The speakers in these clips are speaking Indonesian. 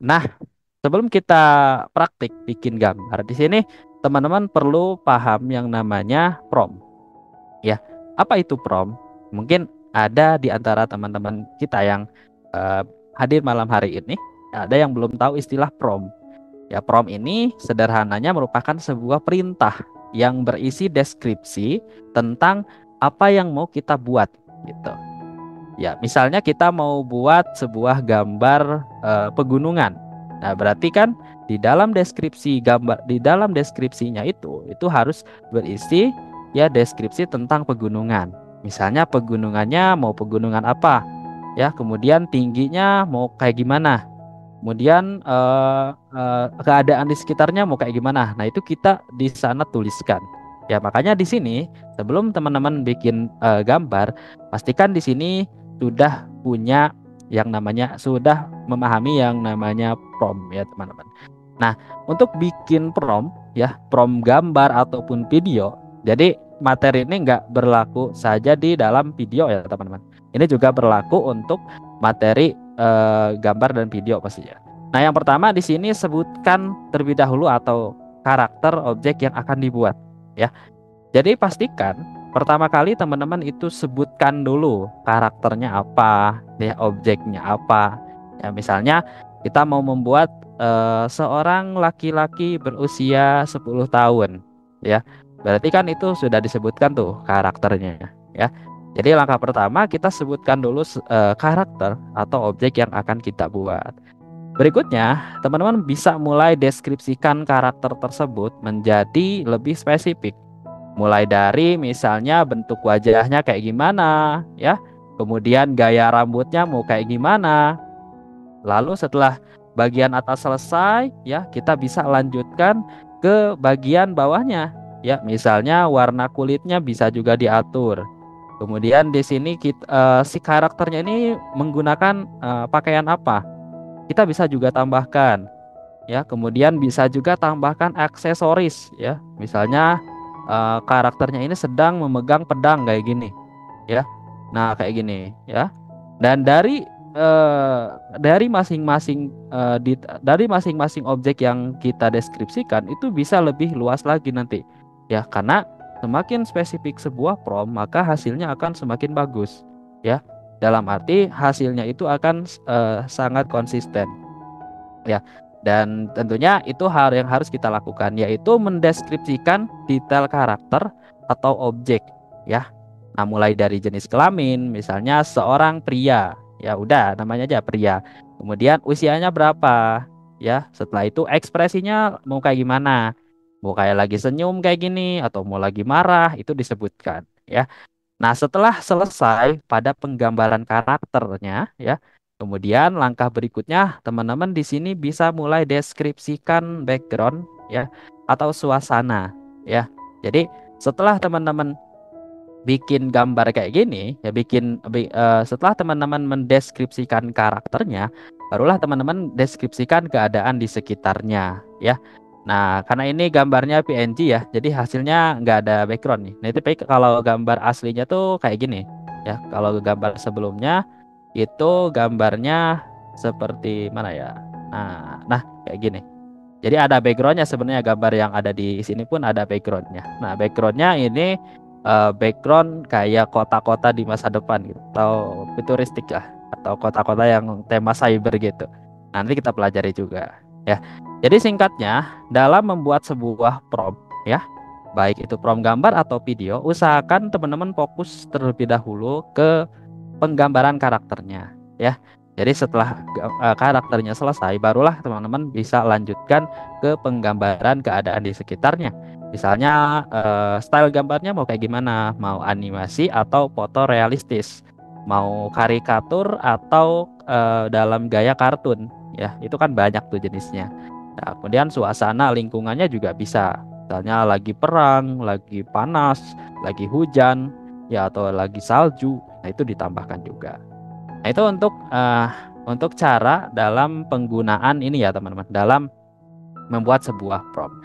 Nah, sebelum kita praktik bikin gambar, di sini teman-teman perlu paham yang namanya prompt. Ya, apa itu prompt? Mungkin ada di antara teman-teman kita yang eh, hadir malam hari ini, ada yang belum tahu istilah prompt. Ya, prompt ini sederhananya merupakan sebuah perintah yang berisi deskripsi tentang apa yang mau kita buat, gitu. Ya, misalnya kita mau buat sebuah gambar pegunungan. Nah, berarti kan di dalam deskripsi gambar, di dalam deskripsinya itu harus berisi ya deskripsi tentang pegunungan. Misalnya pegunungannya mau pegunungan apa, ya, kemudian tingginya mau kayak gimana, kemudian keadaan di sekitarnya mau kayak gimana. Nah, itu kita di sana tuliskan. Ya, makanya di sini sebelum teman-teman bikin gambar, pastikan di sini sudah punya yang namanya sudah memahami yang namanya prompt ya, teman-teman. Nah, untuk bikin prompt ya, prompt gambar ataupun video. Jadi materi ini nggak berlaku saja di dalam video ya, teman-teman. Ini juga berlaku untuk materi gambar dan video pastinya. Nah, yang pertama di sini sebutkan terlebih dahulu atau karakter objek yang akan dibuat ya. Jadi pastikan pertama kali teman-teman itu sebutkan dulu karakternya apa, ya objeknya apa. Ya, misalnya kita mau membuat seorang laki-laki berusia 10 tahun ya. Berarti kan itu sudah disebutkan tuh karakternya ya. Jadi langkah pertama kita sebutkan dulu karakter atau objek yang akan kita buat. Berikutnya, teman-teman bisa mulai deskripsikan karakter tersebut menjadi lebih spesifik. Mulai dari misalnya bentuk wajahnya kayak gimana, ya. Kemudian gaya rambutnya mau kayak gimana. Lalu setelah bagian atas selesai, ya, kita bisa lanjutkan ke bagian bawahnya. Ya, misalnya warna kulitnya bisa juga diatur. Kemudian di sini si karakternya ini menggunakan pakaian apa? Kita bisa juga tambahkan ya, kemudian bisa juga tambahkan aksesoris ya, misalnya karakternya ini sedang memegang pedang kayak gini ya. Nah, kayak gini ya. Dan eh, dari masing-masing dari masing-masing objek yang kita deskripsikan itu bisa lebih luas lagi nanti ya, karena semakin spesifik sebuah prompt maka hasilnya akan semakin bagus ya, dalam arti hasilnya itu akan sangat konsisten ya. Dan tentunya itu hal yang harus kita lakukan, yaitu mendeskripsikan detail karakter atau objek ya. Nah, mulai dari jenis kelamin, misalnya seorang pria, ya udah namanya aja pria. Kemudian usianya berapa, ya. Setelah itu ekspresinya mau kayak gimana, mau kayak lagi senyum kayak gini atau mau lagi marah, itu disebutkan ya. Nah, setelah selesai pada penggambaran karakternya, ya, kemudian langkah berikutnya teman-teman di sini bisa mulai deskripsikan background, ya, atau suasana, ya. Jadi setelah teman-teman bikin gambar kayak gini, ya, setelah teman-teman mendeskripsikan karakternya, barulah teman-teman deskripsikan keadaan di sekitarnya, ya. Nah, karena ini gambarnya PNG ya, jadi hasilnya nggak ada background nih. Nah, itu kalau gambar aslinya tuh kayak gini, ya. Kalau gambar sebelumnya itu gambarnya seperti mana ya? Nah, kayak gini. Jadi ada backgroundnya sebenarnya, gambar yang ada di sini pun ada backgroundnya. Nah, backgroundnya ini background kayak kota-kota di masa depan gitu, atau futuristik lah, atau kota-kota yang tema cyber gitu. Nanti kita pelajari juga ya. Jadi singkatnya, dalam membuat sebuah prompt ya, baik itu prompt gambar atau video, usahakan teman-teman fokus terlebih dahulu ke penggambaran karakternya ya. Jadi setelah karakternya selesai, barulah teman-teman bisa lanjutkan ke penggambaran keadaan di sekitarnya. Misalnya style gambarnya mau kayak gimana? Mau animasi atau foto realistis? Mau karikatur atau dalam gaya kartun? Ya, itu kan banyak tuh jenisnya. Nah, kemudian suasana lingkungannya juga bisa. Misalnya lagi perang, lagi panas, lagi hujan, ya atau lagi salju. Nah, itu ditambahkan juga. Nah, itu untuk cara dalam penggunaan ini ya, teman-teman, dalam membuat sebuah prompt.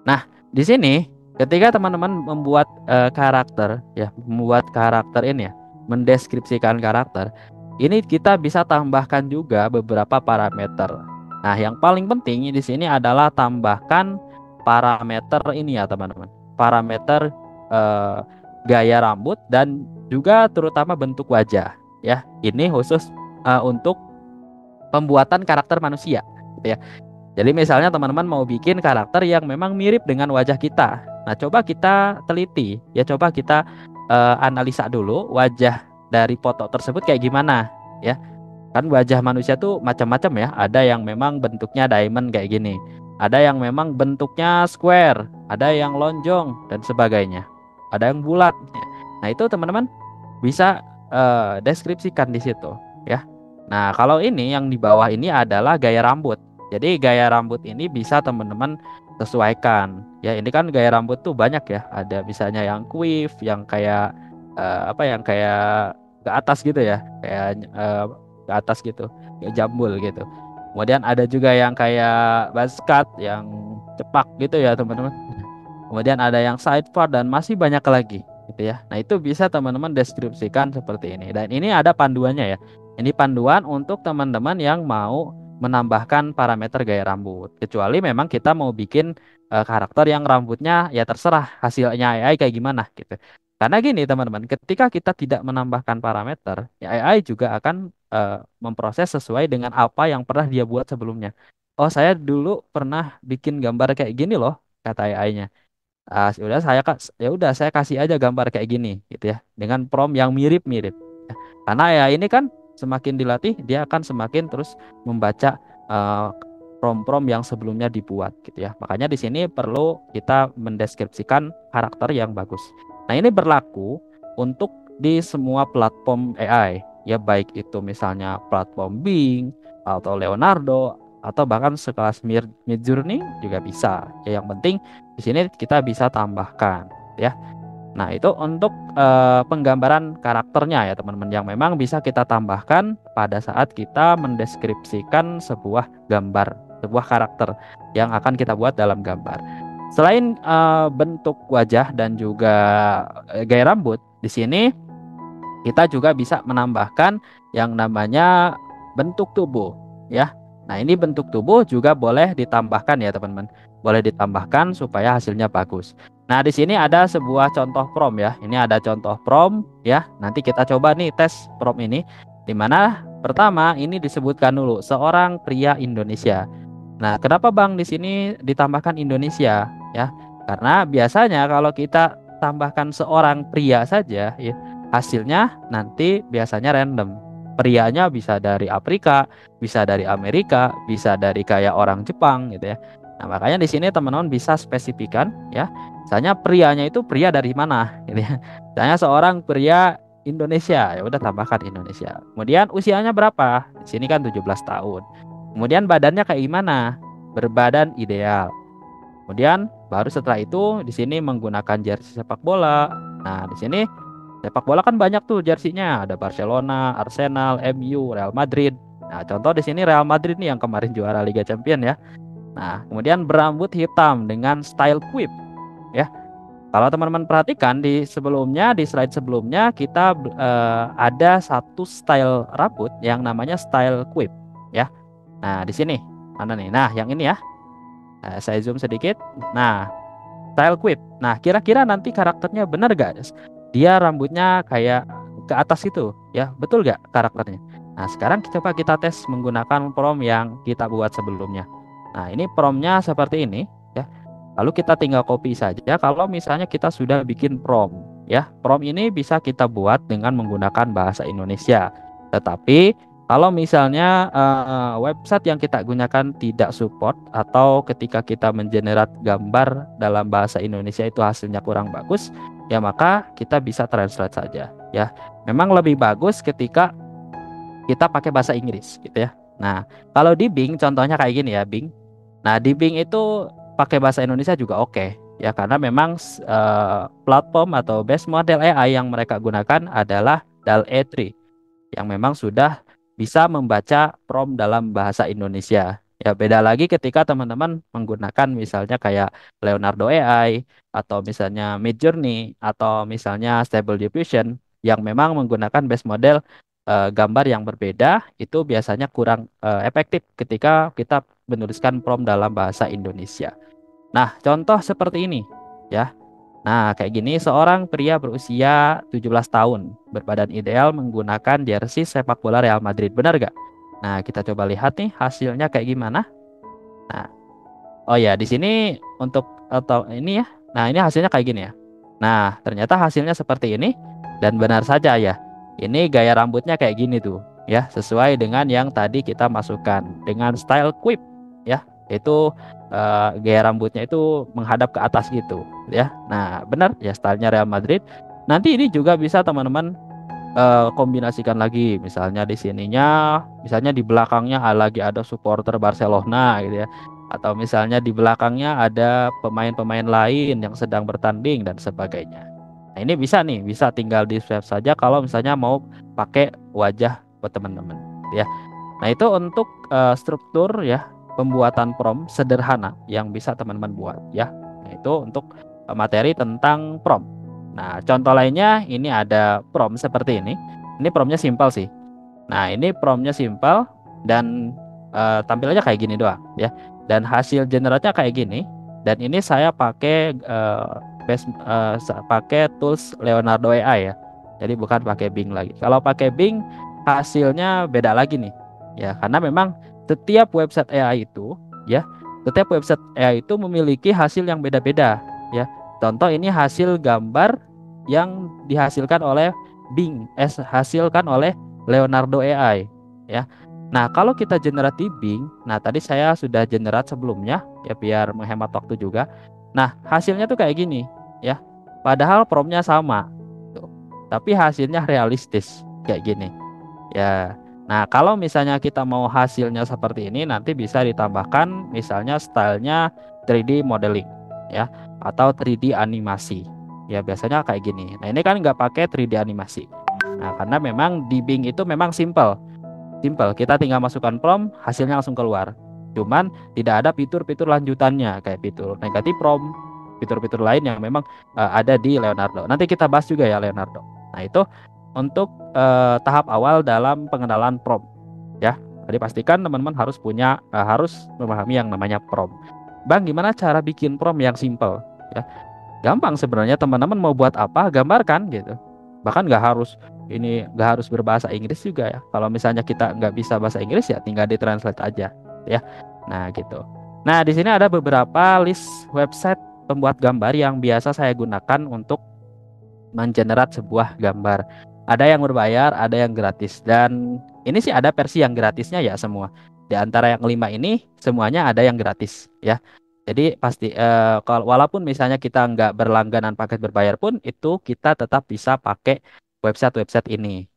Nah, di sini ketika teman-teman membuat karakter ya, membuat karakter ini ya, mendeskripsikan karakter, ini kita bisa tambahkan juga beberapa parameter. Nah, yang paling penting di sini adalah tambahkan parameter ini ya, teman-teman. Parameter eh, gaya rambut dan juga terutama bentuk wajah ya. Ini khusus untuk pembuatan karakter manusia gitu ya. Jadi misalnya teman-teman mau bikin karakter yang memang mirip dengan wajah kita. Nah, coba kita teliti ya, coba kita analisa dulu wajah dari foto tersebut kayak gimana ya. Kan wajah manusia tuh macam-macam ya. Ada yang memang bentuknya diamond kayak gini. Ada yang memang bentuknya square, ada yang lonjong dan sebagainya. Ada yang bulat. Ya. Nah, itu teman-teman bisa deskripsikan di situ ya. Nah, kalau ini yang di bawah ini adalah gaya rambut. Jadi gaya rambut ini bisa teman-teman sesuaikan. Ya, ini kan gaya rambut tuh banyak ya. Ada misalnya yang quiff, yang kayak apa yang kayak ke atas gitu ya. Kayak ke atas gitu, kayak jambul gitu. Kemudian ada juga yang kayak buzz cut, yang cepak gitu ya, teman-teman. Kemudian ada yang sidebar dan masih banyak lagi gitu ya. Nah, itu bisa teman-teman deskripsikan seperti ini. Dan ini ada panduannya ya. Ini panduan untuk teman-teman yang mau menambahkan parameter gaya rambut. Kecuali memang kita mau bikin karakter yang rambutnya ya terserah hasilnya AI kayak gimana gitu. Karena gini teman-teman, ketika kita tidak menambahkan parameter, ya AI juga akan memproses sesuai dengan apa yang pernah dia buat sebelumnya. Oh, saya dulu pernah bikin gambar kayak gini loh, kata AI-nya. Ya udah saya kasih aja gambar kayak gini gitu ya dengan prompt yang mirip-mirip. Ya. Karena ya ini kan semakin dilatih dia akan semakin terus membaca eh, prompt-prompt yang sebelumnya dibuat gitu ya. Makanya di sini perlu kita mendeskripsikan karakter yang bagus. Nah, ini berlaku untuk di semua platform AI ya, baik itu misalnya platform Bing atau Leonardo atau bahkan sekelas Midjourney juga bisa. Ya, yang penting di sini kita bisa tambahkan ya. Nah, itu untuk penggambaran karakternya ya, teman-teman, yang memang bisa kita tambahkan pada saat kita mendeskripsikan sebuah gambar, sebuah karakter yang akan kita buat dalam gambar. Selain bentuk wajah dan juga gaya rambut, di sini kita juga bisa menambahkan yang namanya bentuk tubuh ya. Nah, ini bentuk tubuh juga boleh ditambahkan ya, teman-teman. Boleh ditambahkan supaya hasilnya bagus. Nah, di sini ada sebuah contoh prompt ya. Ini ada contoh prompt ya. Nanti kita coba nih tes prompt ini, di mana pertama ini disebutkan dulu seorang pria Indonesia. Nah, kenapa Bang di sini ditambahkan Indonesia ya? Karena biasanya kalau kita tambahkan seorang pria saja ya, hasilnya nanti biasanya random. Prianya bisa dari Afrika, bisa dari Amerika, bisa dari kayak orang Jepang gitu ya. Nah, makanya di sini teman-teman bisa spesifikan ya. Misalnya prianya itu pria dari mana gitu ya. Misalnya seorang pria Indonesia, ya udah tambahkan Indonesia. Kemudian usianya berapa? Di sini kan 17 tahun. Kemudian badannya kayak gimana? Berbadan ideal. Kemudian baru setelah itu di sini menggunakan jersey sepak bola. Nah, di sini sepak bola kan banyak tuh jersinya, ada Barcelona, Arsenal, MU, Real Madrid. Nah, contoh di sini Real Madrid nih yang kemarin juara Liga Champion ya. Nah, kemudian berambut hitam dengan style quip ya. Kalau teman-teman perhatikan di sebelumnya, di slide sebelumnya kita ada satu style rambut yang namanya style quip ya. Nah, di sini mana nih? Nah, yang ini ya. Nah, saya zoom sedikit. Nah, style quip. Nah, kira-kira nanti karakternya benar gak? Dia rambutnya kayak ke atas itu, ya, betul gak karakternya? Nah, sekarang coba kita tes menggunakan prompt yang kita buat sebelumnya. Nah, ini promptnya seperti ini, ya. Lalu kita tinggal copy saja. Kalau misalnya kita sudah bikin prompt, ya, prompt ini bisa kita buat dengan menggunakan bahasa Indonesia. Tetapi kalau misalnya website yang kita gunakan tidak support atau ketika kita mengenerate gambar dalam bahasa Indonesia itu hasilnya kurang bagus, ya maka kita bisa translate saja ya. Memang lebih bagus ketika kita pakai bahasa Inggris gitu ya. Nah, kalau di Bing contohnya kayak gini ya, Bing. Nah, di Bing itu pakai bahasa Indonesia juga oke ya, karena memang platform atau base model AI yang mereka gunakan adalah DAL-E 3 yang memang sudah bisa membaca prompt dalam bahasa Indonesia. Ya, beda lagi ketika teman-teman menggunakan misalnya kayak Leonardo AI atau misalnya Midjourney atau misalnya Stable Diffusion yang memang menggunakan base model gambar yang berbeda itu biasanya kurang efektif ketika kita menuliskan prompt dalam bahasa Indonesia. Nah, contoh seperti ini ya. Nah, kayak gini, seorang pria berusia 17 tahun berbadan ideal menggunakan jersey sepak bola Real Madrid. Benar gak? Nah, kita coba lihat nih hasilnya kayak gimana. Nah, oh ya, di sini untuk atau ini ya. Nah, ini hasilnya kayak gini ya. Nah, ternyata hasilnya seperti ini dan benar saja ya. Ini gaya rambutnya kayak gini tuh, ya, sesuai dengan yang tadi kita masukkan dengan style quip, ya. Itu gaya rambutnya itu menghadap ke atas gitu, ya. Nah, benar ya stylenya Real Madrid. Nanti ini juga bisa teman-teman kombinasikan lagi, misalnya di sininya, misalnya di belakangnya lagi ada supporter Barcelona gitu ya, atau misalnya di belakangnya ada pemain-pemain lain yang sedang bertanding dan sebagainya. Nah, ini bisa nih, bisa tinggal di swipe saja kalau misalnya mau pakai wajah buat teman-teman ya. Nah, itu untuk struktur ya pembuatan prompt sederhana yang bisa teman-teman buat ya. Nah, itu untuk materi tentang prompt. Nah, contoh lainnya ini ada prompt seperti ini. Ini promptnya simpel sih. Nah, ini promptnya simpel dan tampilannya kayak gini doang ya. Dan hasil generatnya kayak gini. Dan ini saya pakai pakai tools Leonardo AI ya. Jadi bukan pakai Bing lagi. Kalau pakai Bing hasilnya beda lagi nih. Ya, karena memang setiap website AI itu ya, setiap website AI itu memiliki hasil yang beda-beda ya. Contoh ini hasil gambar yang dihasilkan oleh Bing, hasilkan oleh Leonardo AI ya. Nah, kalau kita generate di Bing, nah tadi saya sudah generate sebelumnya ya biar menghemat waktu juga. Nah, hasilnya tuh kayak gini ya. Padahal promptnya sama tuh. Tapi hasilnya realistis kayak gini. Ya. Nah, kalau misalnya kita mau hasilnya seperti ini, nanti bisa ditambahkan misalnya stylenya 3D modeling ya atau 3D animasi. Ya, biasanya kayak gini. Nah, ini kan nggak pakai 3D animasi. Nah, karena memang di Bing itu memang simple. Simple, kita tinggal masukkan prompt, hasilnya langsung keluar. Cuman tidak ada fitur-fitur lanjutannya kayak fitur negatif prompt, fitur-fitur lain yang memang ada di Leonardo. Nanti kita bahas juga ya Leonardo. Nah, itu untuk tahap awal dalam pengenalan prompt ya. Jadi pastikan teman-teman harus harus memahami yang namanya prompt. Bang, gimana cara bikin prompt yang simple ya? Gampang sebenarnya, teman-teman mau buat apa, gambarkan gitu. Bahkan nggak harus berbahasa Inggris juga ya. Kalau misalnya kita nggak bisa bahasa Inggris ya tinggal ditranslate aja ya. Nah gitu. Nah di sini ada beberapa list website pembuat gambar yang biasa saya gunakan untuk mengenerate sebuah gambar. Ada yang berbayar, ada yang gratis. Dan ini sih ada versi yang gratisnya ya semua. Di antara yang 5 ini semuanya ada yang gratis ya. Jadi pasti kalau walaupun misalnya kita nggak berlangganan paket berbayar pun itu kita tetap bisa pakai website-website ini